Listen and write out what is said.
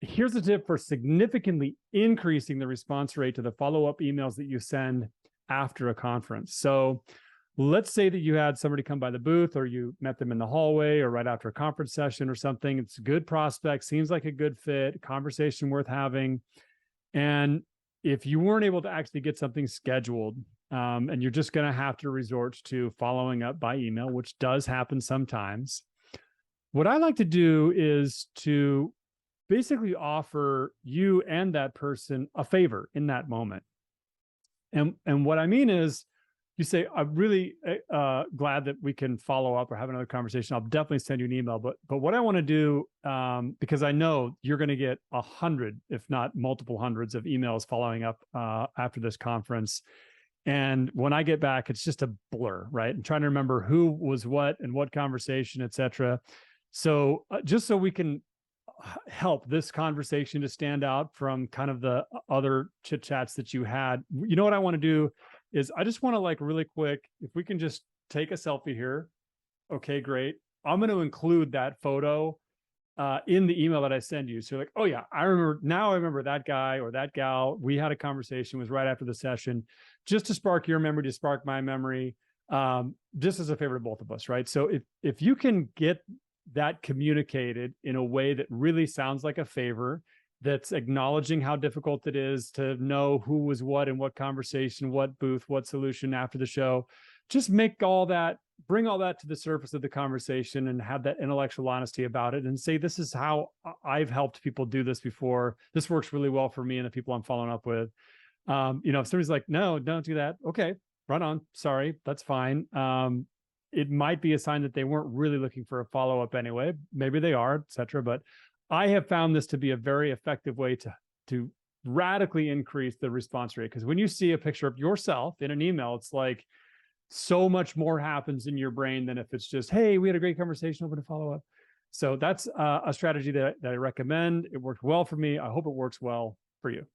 here's a tip for significantly increasing the response rate to the follow-up emails that you send after a conference. So let's say that you had somebody come by the booth, or you met them in the hallway or right after a conference session or something. It's a good prospect, seems like a good fit, conversation worth having. And if you weren't able to actually get something scheduled, and you're just going to have to resort to following up by email, which does happen sometimes, what I like to do is to basically offer you and that person a favor in that moment. And what I mean is, you say, I'm really glad that we can follow up or have another conversation. I'll definitely send you an email. But what I want to do, because I know you're going to get 100, if not multiple hundreds of emails following up after this conference. And when I get back, it's just a blur, right? I'm trying to remember who was what and what conversation, et cetera. So just so we can help this conversation to stand out from kind of the other chit chats that you had, you know what I want to do is I just want to, like, really quick, if we can just take a selfie here. Okay, great. I'm going to include that photo in the email that I send you. So like, oh yeah, I remember that guy or that gal. We had a conversation, it was right after the session, just to spark your memory, to spark my memory, just as a favor to both of us, right? So if you can get that communicated in a way that really sounds like a favor, that's acknowledging how difficult it is to know who was what in what conversation, what booth, what solution after the show, just make all that, bring all that to the surface of the conversation and have that intellectual honesty about it and say, this is how I've helped people do this before. This works really well for me and the people I'm following up with. If somebody's like, no, don't do that. Okay, right on. Sorry, that's fine. It might be a sign that they weren't really looking for a follow-up anyway. Maybe they are, et cetera. But I have found this to be a very effective way to radically increase the response rate. Because when you see a picture of yourself in an email, it's like so much more happens in your brain than if it's just, hey, we had a great conversation, open to follow up. So that's a strategy that I recommend. It worked well for me. I hope it works well for you.